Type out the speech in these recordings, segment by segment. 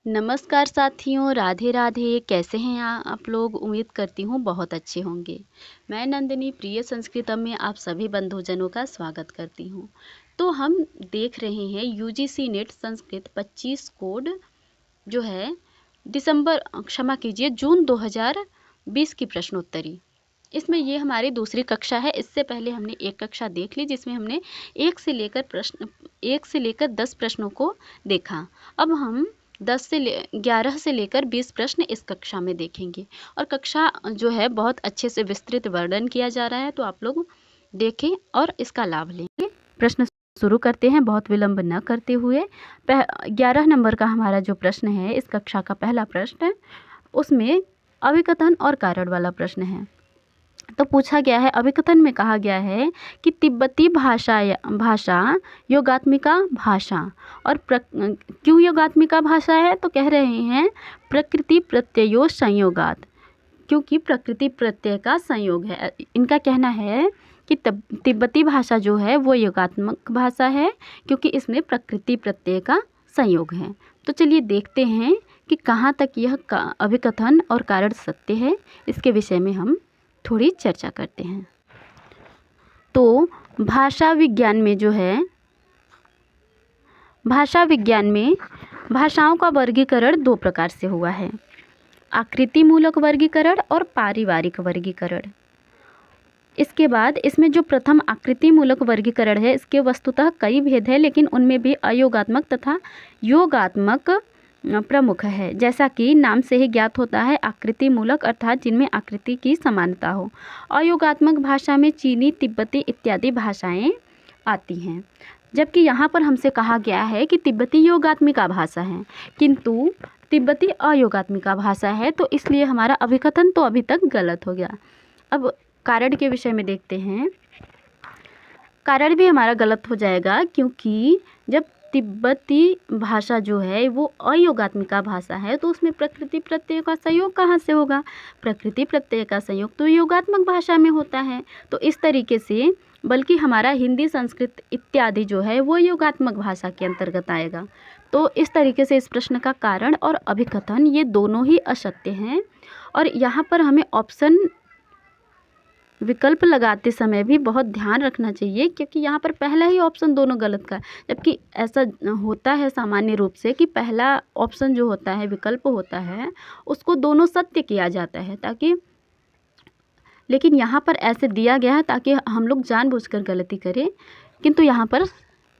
नमस्कार साथियों, राधे राधे। कैसे हैं आप लोग? उम्मीद करती हूँ बहुत अच्छे होंगे। मैं नंदिनी प्रिय संस्कृतम में आप सभी बंधुजनों का स्वागत करती हूँ। तो हम देख रहे हैं यूजीसी नेट संस्कृत 25 कोड जो है जून 2020 की प्रश्नोत्तरी। इसमें ये हमारी दूसरी कक्षा है। इससे पहले हमने एक कक्षा देख ली जिसमें हमने 1 से लेकर 10 प्रश्नों को देखा। अब हम 11 से लेकर 20 प्रश्न इस कक्षा में देखेंगे और कक्षा जो है बहुत अच्छे से विस्तृत वर्णन किया जा रहा है, तो आप लोग देखें और इसका लाभ लें। प्रश्न शुरू करते हैं बहुत विलंब न करते हुए। 11 नंबर का हमारा जो प्रश्न है, इस कक्षा का पहला प्रश्न है, उसमें अभिकथन और कारण वाला प्रश्न है। तो पूछा गया है, अभिकथन में कहा गया है कि तिब्बती भाषा योगात्मिका भाषा और क्यों योगात्मिका भाषा है, तो कह रहे हैं प्रकृति प्रत्ययो संयोगात, क्योंकि प्रकृति प्रत्यय का संयोग है। इनका कहना है कि तिब्बती भाषा जो है वो योगात्मक भाषा है क्योंकि इसमें प्रकृति प्रत्यय का संयोग है। तो चलिए देखते हैं कि कहाँ तक यह अभिकथन और कारण सत्य है। इसके विषय में हम थोड़ी चर्चा करते हैं। तो भाषा विज्ञान में जो है, भाषा विज्ञान में भाषाओं का वर्गीकरण 2 प्रकार से हुआ है, आकृति मूलक वर्गीकरण और पारिवारिक वर्गीकरण। इसके बाद इसमें जो प्रथम आकृति मूलक वर्गीकरण है, इसके वस्तुतः कई भेद है, लेकिन उनमें भी अयोगात्मक तथा योगात्मक प्रमुख है। जैसा कि नाम से ही ज्ञात होता है, आकृति मूलक अर्थात जिनमें आकृति की समानता हो। अयोगात्मक भाषा में चीनी, तिब्बती इत्यादि भाषाएं आती हैं, जबकि यहाँ पर हमसे कहा गया है कि तिब्बती योगात्मिका भाषा है किंतु तिब्बती अयोगात्मिका भाषा है, तो इसलिए हमारा अभिकथन तो अभी तक गलत हो गया। अब कारण के विषय में देखते हैं। कारण भी हमारा गलत हो जाएगा क्योंकि जब तिब्बती भाषा जो है वो अयोगात्मिका भाषा है तो उसमें प्रकृति प्रत्यय का संयोग कहाँ से होगा? प्रकृति प्रत्यय का संयोग तो योगात्मक भाषा में होता है। तो इस तरीके से, बल्कि हमारा हिंदी, संस्कृत इत्यादि जो है वो योगात्मक भाषा के अंतर्गत आएगा। तो इस तरीके से इस प्रश्न का कारण और अभिकथन ये दोनों ही असत्य हैं। और यहाँ पर हमें ऑप्शन विकल्प लगाते समय भी बहुत ध्यान रखना चाहिए क्योंकि यहाँ पर पहला ही ऑप्शन दोनों गलत का, जबकि ऐसा होता है सामान्य रूप से कि पहला ऑप्शन जो होता है, विकल्प होता है, उसको दोनों सत्य किया जाता है ताकि, लेकिन यहाँ पर ऐसे दिया गया है ताकि हम लोग जानबूझकर गलती करें, किंतु यहाँ पर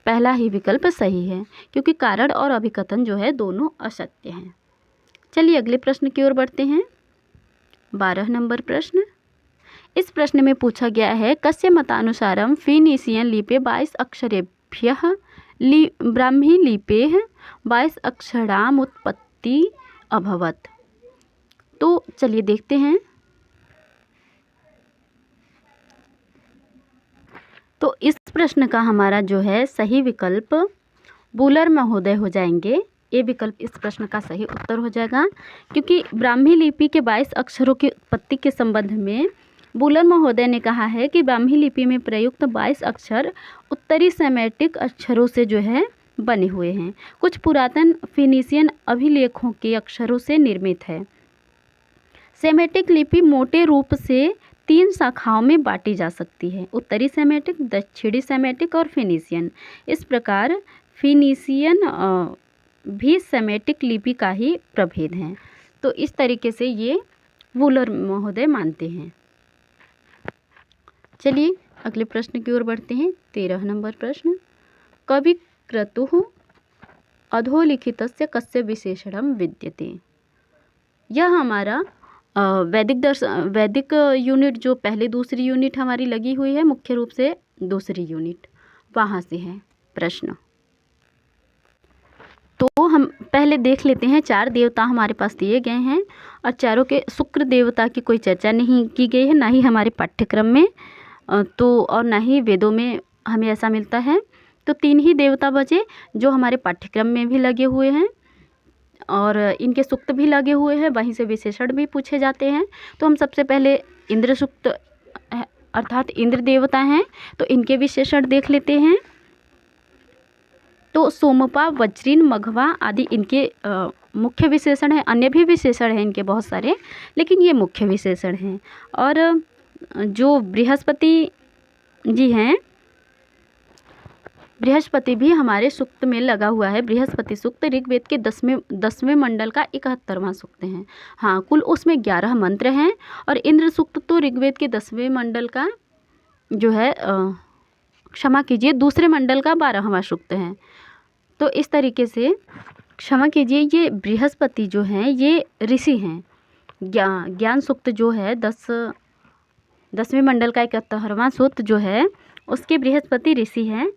पहला ही विकल्प सही है क्योंकि कारण और अभिकथन जो है दोनों असत्य हैं। चलिए अगले प्रश्न की ओर बढ़ते हैं। 12 नंबर प्रश्न। इस प्रश्न में पूछा गया है, कस्य मतानुसारम फिनीशियन लिपे 22 अक्षरेभ्यः ब्राह्मी लिपेः 22 अक्षरामुत्पत्ति अभवत्। तो चलिए देखते हैं। तो इस प्रश्न का हमारा जो है सही विकल्प बुलर महोदय हो जाएंगे। ये विकल्प इस प्रश्न का सही उत्तर हो जाएगा क्योंकि ब्राह्मी लिपि के 22 अक्षरों की उत्पत्ति के संबंध में बुलर महोदय ने कहा है कि ब्राह्मी लिपि में प्रयुक्त 22 अक्षर उत्तरी सेमेटिक अक्षरों से जो है बने हुए हैं। कुछ पुरातन फिनीशियन अभिलेखों के अक्षरों से निर्मित है। सेमेटिक लिपि मोटे रूप से 3 शाखाओं में बांटी जा सकती है, उत्तरी सेमेटिक, दक्षिणी सेमेटिक और फिनीशियन। इस प्रकार फिनीशियन भी सेमेटिक लिपि का ही प्रभेद है। तो इस तरीके से ये बुलर महोदय मानते हैं। चलिए अगले प्रश्न की ओर बढ़ते हैं। 13 नंबर प्रश्न। कवि क्रतुः अधोलिखितस्य कस्य विशेषणं विद्यते। यह हमारा वैदिक यूनिट जो पहले दूसरी यूनिट हमारी लगी हुई है, मुख्य रूप से दूसरी यूनिट, वहाँ से है प्रश्न। तो हम पहले देख लेते हैं। 4 देवता हमारे पास दिए गए हैं और चारों के शुक्र देवता की कोई चर्चा नहीं की गई है, ना ही हमारे पाठ्यक्रम में तो और ना ही वेदों में हमें ऐसा मिलता है। तो 3 ही देवता बचे जो हमारे पाठ्यक्रम में भी लगे हुए हैं और इनके सूक्त भी लगे हुए हैं, वहीं से विशेषण भी पूछे जाते हैं। तो हम सबसे पहले इंद्र सूक्त अर्थात इंद्र देवता हैं, तो इनके विशेषण देख लेते हैं। तो सोमपा, वज्रिन, मघवा आदि इनके मुख्य विशेषण हैं। अन्य भी विशेषण हैं इनके बहुत सारे, लेकिन ये मुख्य विशेषण हैं। और जो बृहस्पति जी हैं, बृहस्पति भी हमारे सूक्त में लगा हुआ है। बृहस्पति सूक्त ऋग्वेद के 10वें मंडल का 71वां सूक्त है। हाँ, कुल उसमें 11 मंत्र हैं। और इंद्र सूक्त तो ऋग्वेद के 10वें मंडल का जो है क्षमा कीजिए, दूसरे मंडल का 12वां सूक्त है। तो इस तरीके से क्षमा कीजिए, ये बृहस्पति जो हैं ये ऋषि हैं। ज्ञान सूक्त जो है 10वें मंडल का 71वां सूक्त जो है उसके बृहस्पति ऋषि हैं,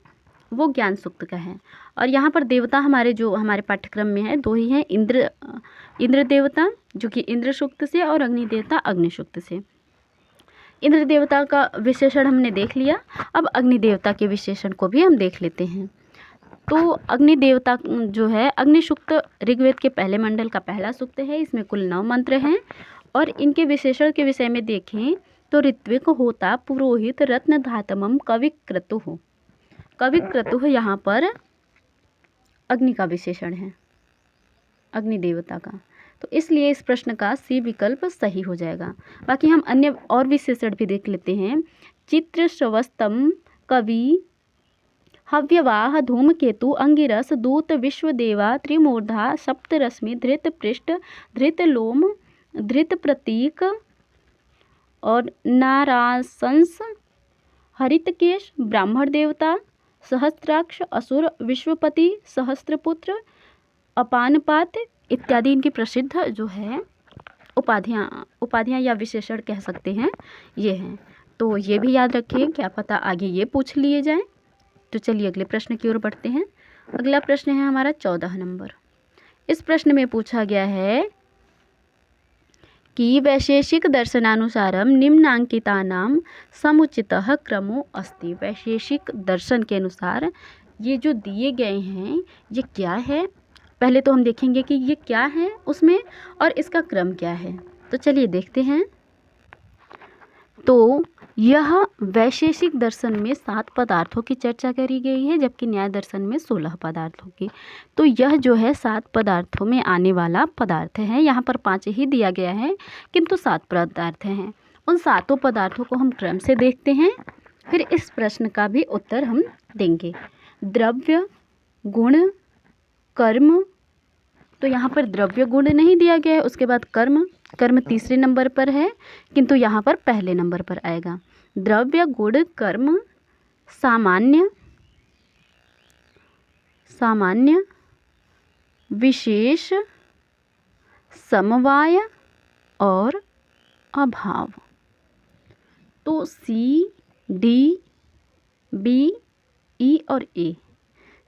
वो ज्ञान सूक्त का है। और यहाँ पर देवता हमारे पाठ्यक्रम में है, दो ही हैं, इंद्र देवता जो कि इंद्र सूक्त से, और अग्नि देवता अग्नि सूक्त से। इंद्र देवता का विशेषण हमने देख लिया, अब अग्नि देवता के विशेषण को भी हम देख लेते हैं। तो अग्नि देवता जो है, अग्नि सूक्त ऋग्वेद के पहले मंडल का पहला सूक्त है। इसमें कुल 9 मंत्र हैं। और इनके विशेषण के विषय में देखें तो ऋत्विक, होता, पुरोहित, रत्न धातमम, कवि क्रतुः। कवि क्रतुः यहाँ पर अग्नि का विशेषण है, अग्नि देवता का। तो इसलिए इस प्रश्न का सी विकल्प सही हो जाएगा। बाकी हम अन्य और विशेषण भी देख लेते हैं। चित्र, श्रवस्तम, कवि, हव्यवाह, धूमकेतु, अंगिरस, दूत, विश्वदेवा, त्रिमूर्धा, सप्तरश्मि, धृत पृष्ठ, धृत लोम, धृत प्रतीक और नाराशंस, हरितकेश, ब्राह्मण देवता, सहस्त्राक्ष, असुर, विश्वपति, सहस्त्रपुत्र, अपानपात इत्यादि इनकी प्रसिद्ध जो है उपाधियाँ या विशेषण कह सकते हैं, ये हैं। तो ये भी याद रखिए, क्या पता आगे ये पूछ लिए जाएं। तो चलिए अगले प्रश्न की ओर बढ़ते हैं। अगला प्रश्न है हमारा 14 नंबर। इस प्रश्न में पूछा गया है कि वैशेषिक दर्शनानुसारम निम्नांकितानां समुचितः क्रमो अस्ति। वैशेषिक दर्शन के अनुसार ये जो दिए गए हैं ये क्या है, पहले तो हम देखेंगे कि ये क्या है उसमें और इसका क्रम क्या है। तो चलिए देखते हैं। तो यह वैशेषिक दर्शन में 7 पदार्थों की चर्चा करी गई है, जबकि न्याय दर्शन में 16 पदार्थों की। तो यह जो है 7 पदार्थों में आने वाला पदार्थ है। यहाँ पर 5 ही दिया गया है, किंतु 7 पदार्थ हैं। उन 7 पदार्थों को हम क्रम से देखते हैं, फिर इस प्रश्न का भी उत्तर हम देंगे। द्रव्य, गुण, कर्म। तो यहाँ पर द्रव्य गुण नहीं दिया गया है। उसके बाद कर्म तीसरे नंबर पर है, किंतु यहाँ पर पहले नंबर पर आएगा। द्रव्य, गुण, कर्म, सामान्य, विशेष, समवाय और अभाव। तो सी, डी, बी, ई और ए,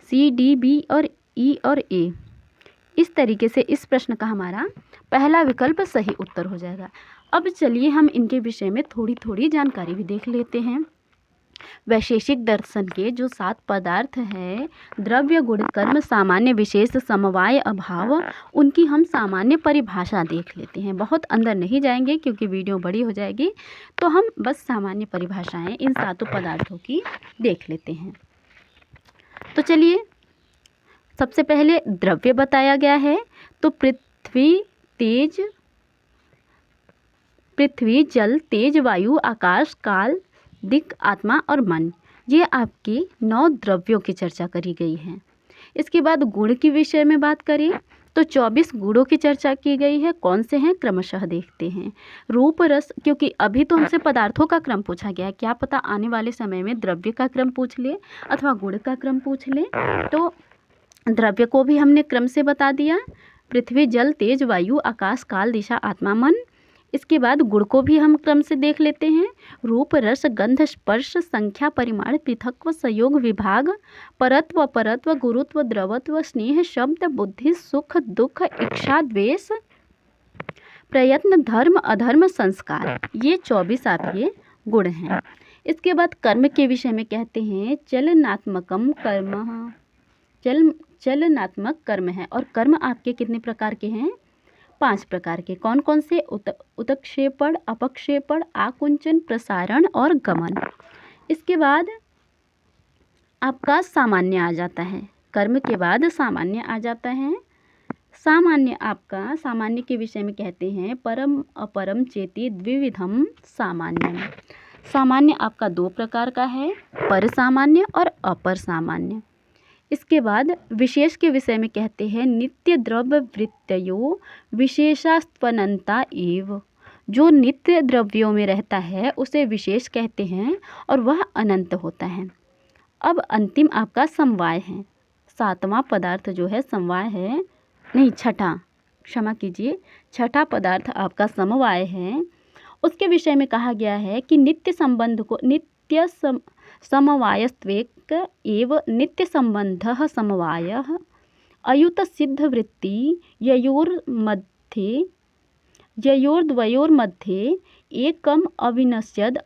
सी, डी, बी और ई और ए, इस तरीके से इस प्रश्न का हमारा पहला विकल्प सही उत्तर हो जाएगा। अब चलिए हम इनके विषय में थोड़ी थोड़ी जानकारी भी देख लेते हैं। वैशेषिक दर्शन के जो 7 पदार्थ हैं, द्रव्य, गुण, कर्म, सामान्य, विशेष, समवाय, अभाव, उनकी हम सामान्य परिभाषा देख लेते हैं। बहुत अंदर नहीं जाएंगे क्योंकि वीडियो बड़ी हो जाएगी, तो हम बस सामान्य परिभाषाएं इन 7 पदार्थों की देख लेते हैं। तो चलिए, सबसे पहले द्रव्य बताया गया है। तो पृथ्वी, जल, तेज, वायु, आकाश, काल, दिक्, आत्मा और मन, ये आपकी 9 द्रव्यों की चर्चा करी गई है। इसके बाद गुण के विषय में बात करें तो 24 गुणों की चर्चा की गई है। कौन से हैं क्रमशः देखते हैं। रूप, रस, क्योंकि अभी तो हमसे पदार्थों का क्रम पूछा गया है, क्या पता आने वाले समय में द्रव्य का क्रम पूछ ले अथवा गुण का क्रम पूछ ले। तो द्रव्य को भी हमने क्रम से बता दिया, पृथ्वी, जल, तेज, वायु, आकाश, काल, दिशा, आत्मा, मन। इसके बाद गुण को भी हम क्रम से देख लेते हैं। रूप, रस, गंध, स्पर्श, संख्या, परिमाण, पृथक्व, संयोग, विभाग, परत्व, अपरत्व, गुरुत्व, द्रवत्व, स्नेह, शब्द, बुद्धि, सुख, दुख, इच्छा, द्वेष, प्रयत्न, धर्म, अधर्म, संस्कार, ये 24 आपके गुण हैं। इसके बाद कर्म के विषय में कहते हैं चलनात्मकम कर्म, चलनात्मक कर्म है। और कर्म आपके कितने प्रकार के हैं 5 प्रकार के। कौन कौन से। उत्क्षेपण, अपक्षेपण, आकुंचन, प्रसारण और गमन। इसके बाद आपका सामान्य आ जाता है, कर्म के बाद सामान्य आ जाता है। सामान्य के विषय में कहते हैं परम अपरम चेति द्विविधम सामान्यम। सामान्य आपका दो प्रकार का है, पर सामान्य और अपर सामान्य। इसके बाद विशेष के विषय में कहते हैं नित्य द्रव्य वृत्तयो विशेषास्त्वनंता एव। जो नित्य द्रव्यों में रहता है उसे विशेष कहते हैं और वह अनंत होता है। अब अंतिम आपका समवाय है। सातवां पदार्थ जो है समवाय है, नहीं छठा, क्षमा कीजिए, छठा पदार्थ आपका समवाय है। उसके विषय में कहा गया है कि नित्य संबंध को नित्य समवायस्त्वेक एव नित्य संबंधः समवायः अयुत सिद्ध वृत्ति ययोर्द्वयोर्मध्ये एकम अविनश्यद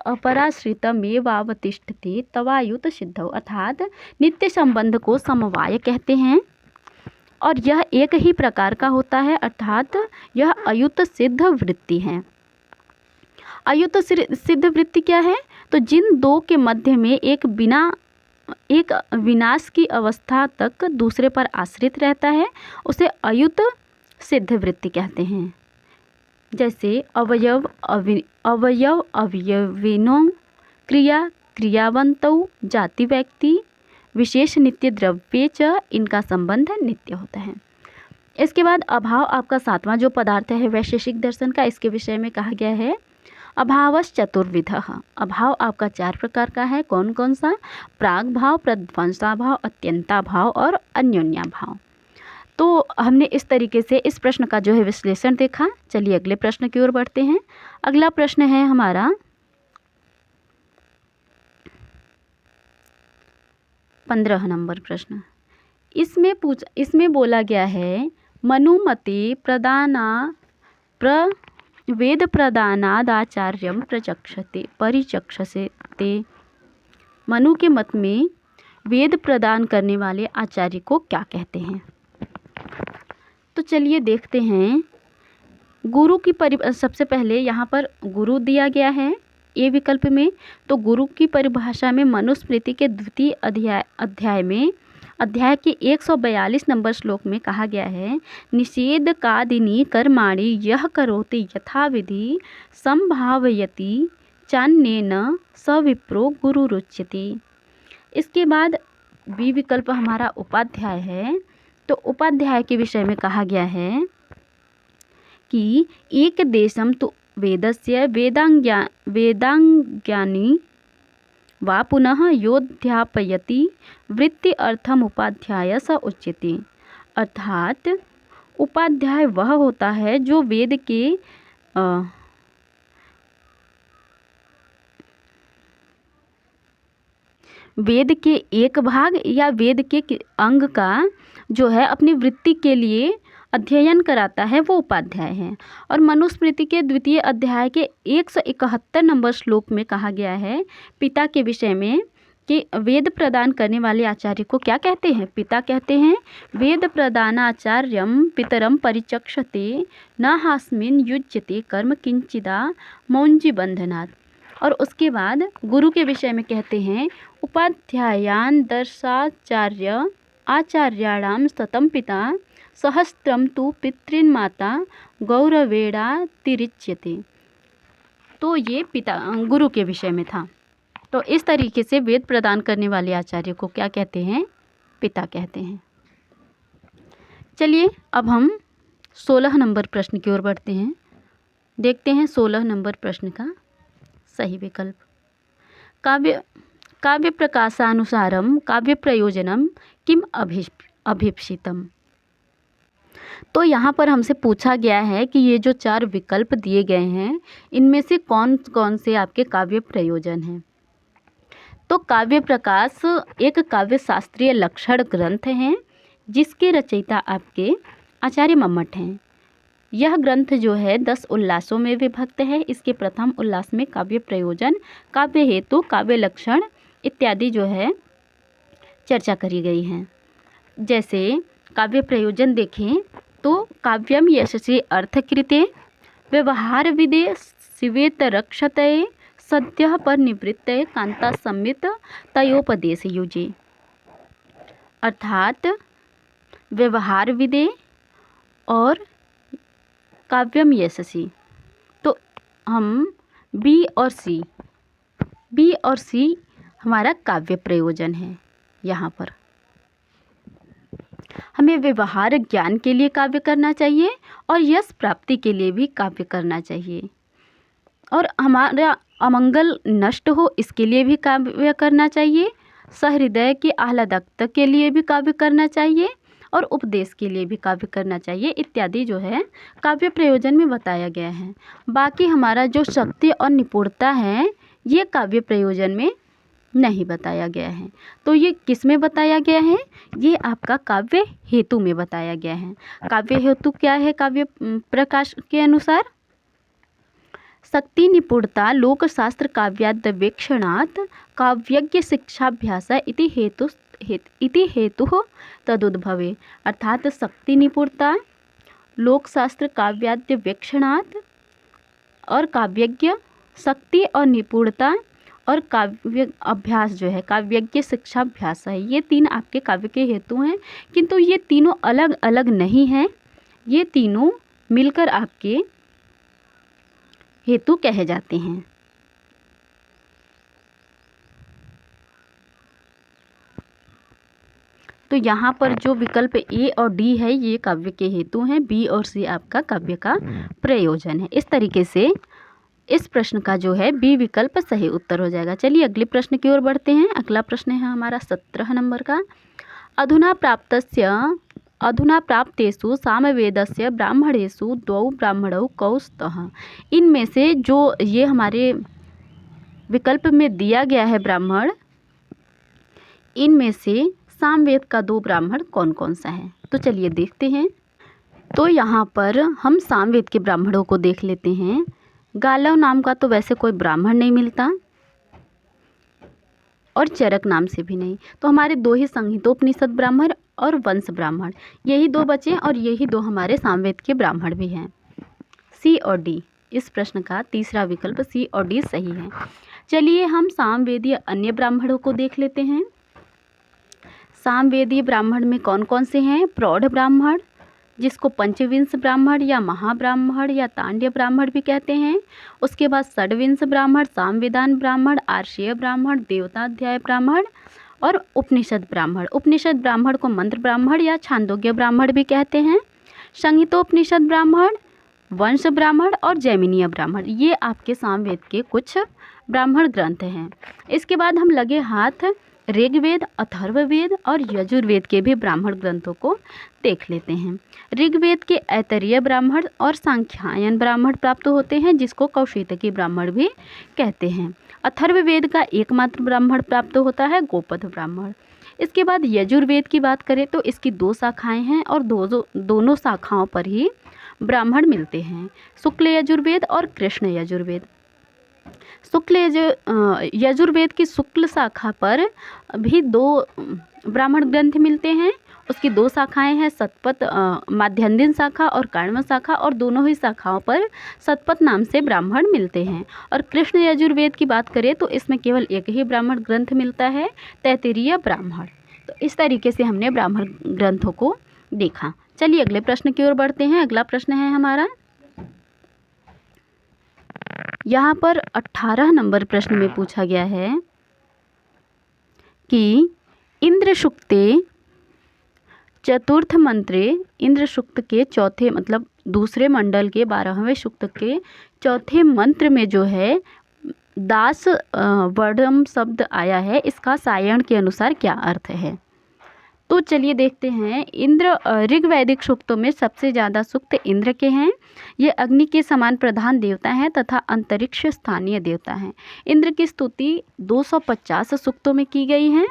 अपराश्रितमेवावतिष्ठते तवायुत सिद्धौ। अर्थात नित्य संबंध को समवाय कहते हैं और यह एक ही प्रकार का होता है, अर्थात यह अयुत सिद्ध वृत्ति है। अयुत सिद्ध वृत्ति क्या है? तो जिन दो के मध्य में एक विनाश की अवस्था तक दूसरे पर आश्रित रहता है उसे अयुत सिद्ध वृत्ति कहते हैं। जैसे अवयव अवयविनो क्रिया क्रियावंतौ जाति व्यक्ति विशेष नित्य द्रव्ये च इनका संबंध नित्य होता है। इसके बाद अभाव आपका सातवां जो पदार्थ है वैशेषिक दर्शन का, इसके विषय में कहा गया है अभावश्चतुर्विधः। अभाव आपका चार प्रकार का है। कौन कौन सा? प्राग भाव, प्रध्वंसाभाव, अत्यंताभाव और अन्योन्याभाव। तो हमने इस तरीके से इस प्रश्न का जो है विश्लेषण देखा। चलिए अगले प्रश्न की ओर बढ़ते हैं। अगला प्रश्न है हमारा 15 नंबर प्रश्न। इसमें बोला गया है मनुमते वेद प्रदानादाचार्यम परिचक्षते। मनु के मत में वेद प्रदान करने वाले आचार्य को क्या कहते हैं? तो चलिए देखते हैं। गुरु की सबसे पहले यहाँ पर गुरु दिया गया है ए विकल्प में। तो गुरु की परिभाषा में मनुस्मृति के द्वितीय अध्याय के 142 नंबर श्लोक में कहा गया है निषेध कादिनी कर्माणि यह करोति यथा विधि संभावयति चान्येन स विप्रो गुरुरुच्यते। इसके बाद बी विकल्प हमारा उपाध्याय है। तो उपाध्याय के विषय में कहा गया है कि एक देशम तो वेदस्य वेदांज्ञानी वा पुनः योध्यापयति वृत्ति अर्थम उपाध्याय स उच्यते। अर्थात उपाध्याय वह होता है जो वेद के एक भाग या वेद के अंग का जो है अपनी वृत्ति के लिए अध्ययन कराता है, वो उपाध्याय है। और मनुस्मृति के द्वितीय अध्याय के 171 नंबर श्लोक में कहा गया है पिता के विषय में कि वेद प्रदान करने वाले आचार्य को क्या कहते हैं? पिता कहते हैं। वेद प्रदानाचार्यम पितरम परिचक्षते न हास्मिन युज्यते कर्म किंचिदा मौंजी बंधनात्। और उसके बाद गुरु के विषय में कहते हैं उपाध्यायान दर्शाचार्य आचार्याणाम सतम पिता सहस्त्रम तु पितृन्माता गौरवेणा तिरिच्यते। तो ये पिता गुरु के विषय में था। तो इस तरीके से वेद प्रदान करने वाले आचार्य को क्या कहते हैं? पिता कहते हैं। चलिए अब हम 16 नंबर प्रश्न की ओर बढ़ते हैं। देखते हैं 16 नंबर प्रश्न का सही विकल्प। काव्य प्रकाशानुसारम काव्य प्रयोजनम किम अभीप्सितम। तो यहाँ पर हमसे पूछा गया है कि ये जो 4 विकल्प दिए गए हैं इनमें से कौन कौन से आपके काव्य प्रयोजन हैं। तो काव्य प्रकाश एक काव्य शास्त्रीय लक्षण ग्रंथ है जिसके रचयिता आपके आचार्य मम्मट हैं। यह ग्रंथ जो है 10 उल्लासों में विभक्त है। इसके प्रथम उल्लास में काव्य प्रयोजन, काव्य हेतु, काव्य लक्षण इत्यादि जो है चर्चा करी गई है। जैसे काव्य प्रयोजन देखें तो काव्यम यशस्वी अर्थकृते व्यवहार विदे शिवेत रक्षते सद्यः पर निवृत्त कांता सम्मित तयोपदेश युजे। अर्थात व्यवहार विदे और काव्यम यशसी। तो हम बी और सी हमारा काव्य प्रयोजन है। यहाँ पर हमें व्यवहार ज्ञान के लिए काव्य करना चाहिए और यश प्राप्ति के लिए भी काव्य करना चाहिए, और हमारा अमंगल नष्ट हो इसके लिए भी काव्य करना चाहिए, सहृदय के आह्लादकता के लिए भी काव्य करना चाहिए और उपदेश के लिए भी काव्य करना चाहिए इत्यादि जो है काव्य प्रयोजन में बताया गया है। बाकी हमारा जो शक्ति और निपुणता है ये काव्य प्रयोजन में नहीं बताया गया है। तो ये किस में बताया गया है? ये आपका काव्य हेतु में बताया गया है। काव्य हेतु क्या है? काव्य प्रकाश के अनुसार शक्ति निपुणता लोकशास्त्र काव्याद्यवेक्षणात् काव्यज्ञ शिक्षाभ्यास इति हेतु तदुद्भवे। अर्थात शक्ति निपुणता लोकशास्त्र काव्याद्यवेक्षणात् और काव्यज्ञ शक्ति और निपुणता और काव्य अभ्यास जो है काव्यज्ञ शिक्षाभ्यास है, ये तीन आपके काव्य के हेतु हैं। किंतु ये तीनों अलग अलग नहीं हैं, ये तीनों मिलकर आपके हेतु कहे जाते हैं। तो यहाँ पर जो विकल्प ए और डी है ये काव्य के हेतु हैं, बी और सी आपका काव्य का प्रयोजन है। इस तरीके से इस प्रश्न का जो है बी विकल्प सही उत्तर हो जाएगा। चलिए अगले प्रश्न की ओर बढ़ते हैं। अगला प्रश्न है हमारा 17 नंबर का। अधुना प्राप्तेषु सामवेदस्य ब्राह्मणेषु द्वौ ब्राह्मणौ कौ स्तः। इनमें से जो ये हमारे विकल्प में दिया गया है ब्राह्मण, इनमें से सामवेद का 2 ब्राह्मण कौन कौन सा है? तो चलिए देखते हैं। तो यहाँ पर हम सामवेद के ब्राह्मणों को देख लेते हैं। गालव नाम का तो वैसे कोई ब्राह्मण नहीं मिलता और चरक नाम से भी नहीं। तो हमारे 2 ही संहितोपनिषद ब्राह्मण और वंश ब्राह्मण, यही 2 बचे और यही 2 हमारे सामवेद के ब्राह्मण भी हैं। सी और डी, इस प्रश्न का तीसरा विकल्प सी और डी सही है। चलिए हम सामवेदीय अन्य ब्राह्मणों को देख लेते हैं। सामवेदीय ब्राह्मण में कौन कौन से हैं? प्रौढ़ ब्राह्मण, जिसको पंचविंश ब्राह्मण या महाब्राह्मण या तांड्य ब्राह्मण भी कहते हैं। उसके बाद षड्विंश ब्राह्मण, सामवेदान ब्राह्मण, आर्षेय ब्राह्मण, देवताध्याय ब्राह्मण और उपनिषद ब्राह्मण। उपनिषद ब्राह्मण को मंत्र ब्राह्मण या छांदोग्य ब्राह्मण भी कहते हैं। संहितोपनिषद ब्राह्मण, वंश ब्राह्मण और जैमिनीय ब्राह्मण, ये आपके सामवेद के कुछ ब्राह्मण ग्रंथ हैं। इसके बाद हम लगे हाथ ऋग्वेद, अथर्ववेद और यजुर्वेद के भी ब्राह्मण ग्रंथों को देख लेते हैं। ऋग्वेद के ऐतरेय ब्राह्मण और सांख्यायन ब्राह्मण प्राप्त होते हैं, जिसको कौशितकी ब्राह्मण भी कहते हैं। अथर्ववेद का एकमात्र ब्राह्मण प्राप्त होता है गोपद ब्राह्मण। इसके बाद यजुर्वेद की बात करें तो इसकी 2 शाखाएं हैं और दोनों शाखाओं पर ही ब्राह्मण मिलते हैं, शुक्ल यजुर्वेद और कृष्ण यजुर्वेद। यजुर्वेद की शुक्ल शाखा पर भी 2 ब्राह्मण ग्रंथ मिलते हैं। उसकी 2 शाखाएं हैं, शतपथ माध्यन्दिन शाखा और काण्व शाखा, और दोनों ही शाखाओं पर शतपथ नाम से ब्राह्मण मिलते हैं। और कृष्ण यजुर्वेद की बात करें तो इसमें केवल एक ही ब्राह्मण ग्रंथ मिलता है, तैत्तिरीय ब्राह्मण। तो इस तरीके से हमने ब्राह्मण ग्रंथों को देखा। चलिए अगले प्रश्न की ओर बढ़ते हैं। अगला प्रश्न है हमारा, यहाँ पर 18 नंबर प्रश्न में पूछा गया है कि इंद्र सूक्ते चतुर्थ मंत्रे, इंद्र सूक्त के चौथे मतलब दूसरे मंडल के 12वें सूक्त के चौथे मंत्र में जो है दास वर्णम शब्द आया है, इसका सायण के अनुसार क्या अर्थ है? तो चलिए देखते हैं। इंद्र ऋग्वैदिक सूक्तों में सबसे ज़्यादा सूक्त इंद्र के हैं। ये अग्नि के समान प्रधान देवता हैं तथा अंतरिक्ष स्थानीय देवता हैं। इंद्र की स्तुति 250 सूक्तों में की गई है।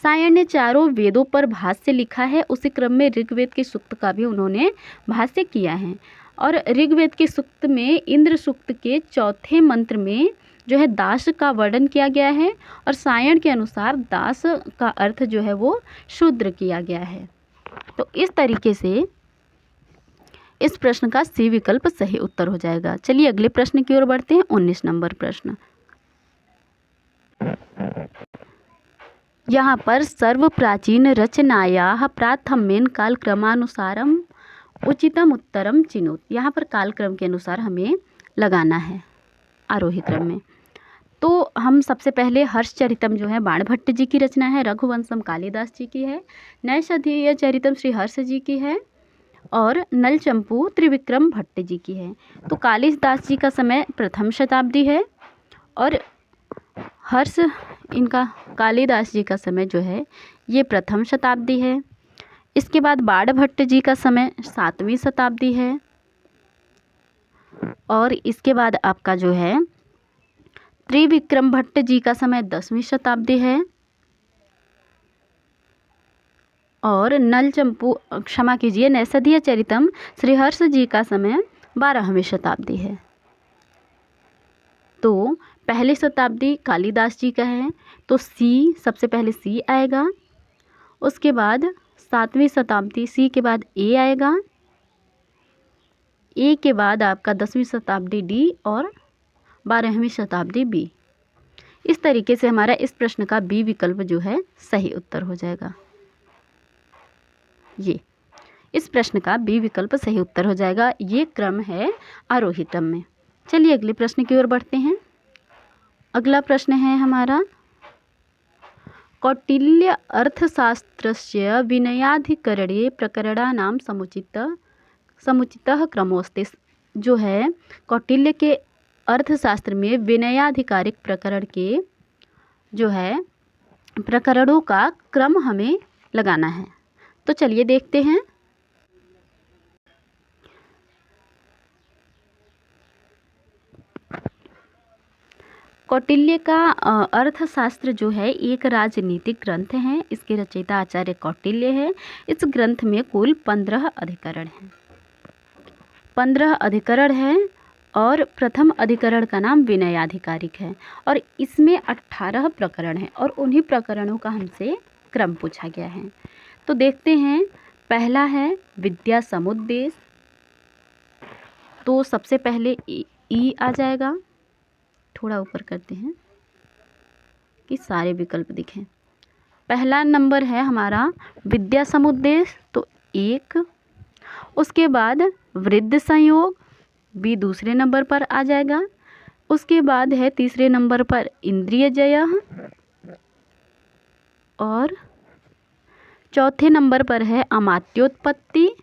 सायण ने चारों वेदों पर भाष्य लिखा है, उसी क्रम में ऋग्वेद के सूक्त का भी उन्होंने भाष्य किया है। और ऋग्वेद के सूक्त में इंद्र सूक्त के चौथे मंत्र में जो है दास का वर्णन किया गया है, और सायण के अनुसार दास का अर्थ जो है वो शूद्र किया गया है। तो इस तरीके से इस प्रश्न का सी विकल्प सही उत्तर हो जाएगा। चलिए अगले प्रश्न की ओर बढ़ते हैं। 19 नंबर प्रश्न। यहाँ पर सर्व प्राचीन रचनायाः प्राथम्येन कालक्रमानुसारम उचितम उत्तरम चिनोत। यहाँ पर कालक्रम के अनुसार हमें लगाना है आरोही क्रम में। तो हम सबसे पहले हर्षचरितम जो है बाणभट्ट जी की रचना है, रघुवंशम कालिदास जी की है, नैषधीय चरितम श्री हर्ष जी की है और नलचंपू त्रिविक्रम भट्ट जी की है। तो कालिदास जी का समय प्रथम शताब्दी है और हर्ष इनका कालिदास जी का समय जो है ये प्रथम शताब्दी है। इसके बाद बाणभट्ट जी का समय 7वीं शताब्दी है और इसके बाद आपका जो है त्रिविक्रम भट्ट जी का समय 10वीं शताब्दी है और नलचंपू क्षमा कीजिए नैषधीय चरितम श्री हर्ष जी का समय 12वीं शताब्दी है। तो पहली शताब्दी कालिदास जी का है तो सी सबसे पहले सी आएगा, उसके बाद 7वीं शताब्दी सी के बाद ए आएगा, ए के बाद आपका 10वीं शताब्दी डी और 12वीं शताब्दी बी। इस तरीके से हमारा इस प्रश्न का बी विकल्प जो है सही उत्तर हो जाएगा। ये इस प्रश्न का बी विकल्प सही उत्तर हो जाएगा। ये क्रम है आरोही क्रम में। चलिए अगले प्रश्न की ओर बढ़ते हैं। अगला प्रश्न है हमारा कौटिल्य अर्थशास्त्रस्य विनयाधिकरणे प्रकरणानां समुचितः क्रमोस्ति। जो है कौटिल्य के अर्थशास्त्र में विनयाधिकारिक प्रकरण के जो है प्रकरणों का क्रम हमें लगाना है। तो चलिए देखते हैं। कौटिल्य का अर्थशास्त्र जो है एक राजनीतिक ग्रंथ है। इसके रचयिता आचार्य कौटिल्य है। इस ग्रंथ में कुल 15 अधिकरण हैं। 15 अधिकरण हैं और प्रथम अधिकरण का नाम विनयाधिकारिक है और इसमें 18 प्रकरण हैं और उन्हीं प्रकरणों का हमसे क्रम पूछा गया है। तो देखते हैं। पहला है विद्या समुद्देश्य, तो सबसे पहले ई आ जाएगा। थोड़ा ऊपर करते हैं कि सारे विकल्प दिखें। पहला नंबर है हमारा विद्या समुद्देश्य, तो 1। उसके बाद वृद्ध संयोग, बी दूसरे नंबर पर आ जाएगा। उसके बाद है तीसरे नंबर पर इंद्रिय जय और चौथे नंबर पर है अमात्योत्पत्ति।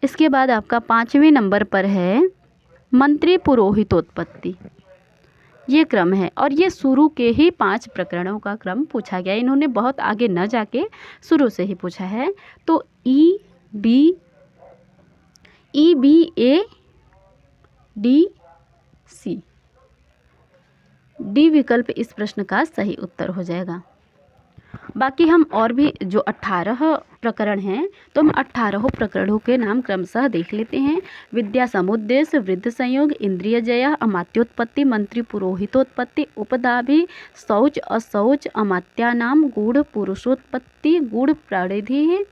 इसके बाद आपका 5वें नंबर पर है मंत्री पुरोहितोत्पत्ति। ये क्रम है और ये शुरू के ही 5 प्रकरणों का क्रम पूछा गया। इन्होंने बहुत आगे न जाके शुरू से ही पूछा है। तो E B A D C, D विकल्प इस प्रश्न का सही उत्तर हो जाएगा। बाकी हम और भी जो 18 प्रकरण हैं तो हम 18 प्रकरणों के नाम क्रमशः देख लेते हैं। विद्या समुद्देश्य, वृद्ध संयोग, इंद्रिय जय, अमात्योत्पत्ति, मंत्री पुरोहितोत्पत्ति, उपदाभि, शौच अशौच, अमात्यानाम, गूढ़ पुरुषोत्पत्ति, गूढ़ प्राणिधि,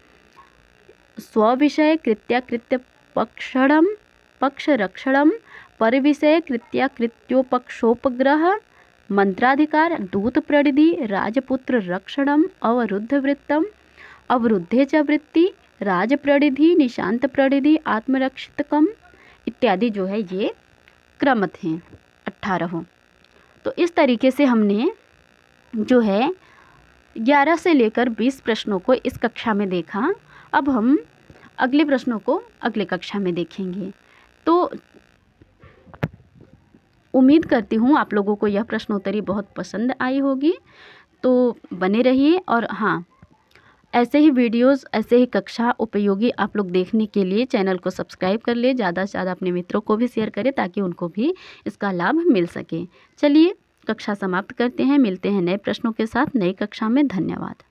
स्वविषय कृत्याकृत्य पक्षणम पक्षरक्षणम, परिविषय कृत्याकृत्योपक्षोपग्रह, मंत्राधिकार, दूत प्रणिधि, राजपुत्र रक्षणम, अवरुद्ध वृत्तम, अवरुद्धे च वृत्ति, राजप्रणिधि, निशांत प्रणिधि, आत्मरक्षितकम इत्यादि जो है ये क्रम थे 18। तो इस तरीके से हमने जो है 11 से लेकर 20 प्रश्नों को इस कक्षा में देखा। अब हम अगले प्रश्नों को अगले कक्षा में देखेंगे। तो उम्मीद करती हूँ आप लोगों को यह प्रश्नोत्तरी बहुत पसंद आई होगी। तो बने रहिए और हाँ, ऐसे ही वीडियोस, ऐसे ही कक्षा उपयोगी आप लोग देखने के लिए चैनल को सब्सक्राइब कर ले, ज़्यादा से ज़्यादा अपने मित्रों को भी शेयर करें ताकि उनको भी इसका लाभ मिल सके। चलिए कक्षा समाप्त करते हैं, मिलते हैं नए प्रश्नों के साथ नई कक्षा में। धन्यवाद।